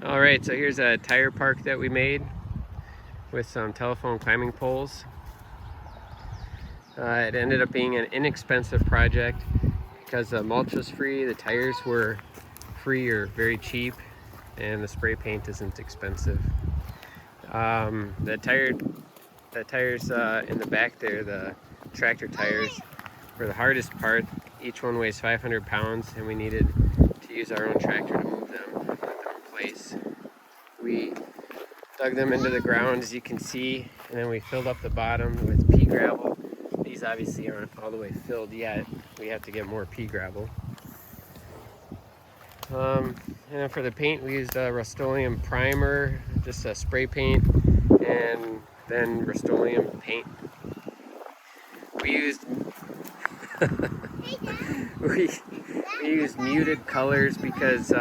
Alright, so here's a tire park that we made with some telephone climbing poles. It ended up being an inexpensive project because the mulch was free, the tires were free or very cheap, and the spray paint isn't expensive. The tires in the back there, the tractor tires, were the hardest part. Each one weighs 500 pounds, and we needed to use our own tractor to move them and put them in place. We dug them into the ground, as you can see, and then we filled up the bottom with pea gravel. These obviously aren't all the way filled yet. We have to get more pea gravel. And then for the paint, we used a Rust-Oleum primer, just a spray paint, and then Rust-Oleum paint. We used we used muted colors because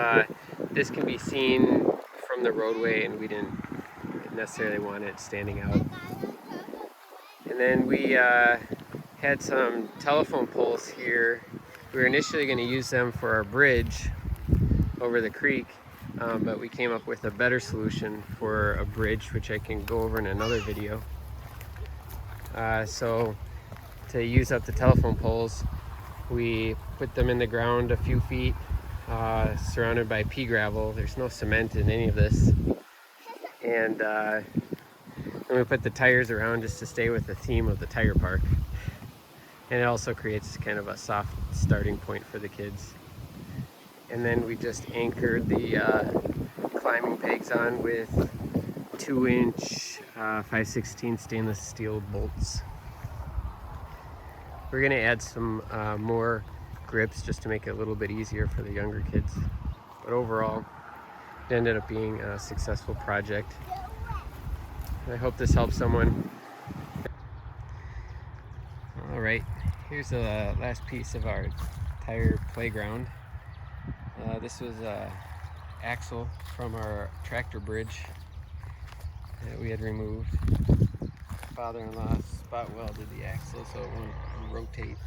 this can be seen from the roadway, and we didn't necessarily want it standing out. And then we had some telephone poles here. We were initially going to use them for our bridge over the creek, but we came up with a better solution for a bridge, which I can go over in another video. So to use up the telephone poles, we put them in the ground a few feet, surrounded by pea gravel. There's no cement in any of this. And then we put the tires around just to stay with the theme of the tire park. And it also creates kind of a soft starting point for the kids. And then we just anchored the climbing pegs on with 2-inch 5/16 stainless steel bolts. We're gonna add some more grips just to make it a little bit easier for the younger kids. But overall, it ended up being a successful project. I hope this helps someone. All right, here's the last piece of our tire playground. This was an axle from our tractor bridge that we had removed. Father-in-law spot welded the axle so it won't rotate.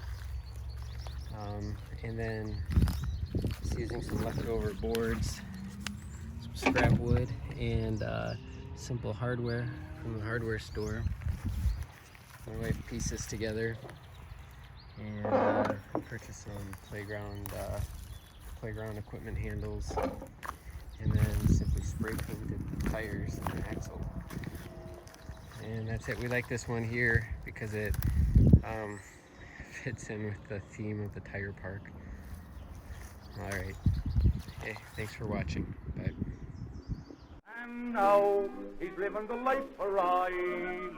And then just using some leftover boards, some scrap wood, and simple hardware from the hardware store. My wife pieced this together and purchased some playground equipment handles, and then simply spray painted the tires and the axle. And that's it. We like this one here because it fits in with the theme of the tire park. Alright. Hey, thanks for watching. Bye. And now he's living the life for Riley.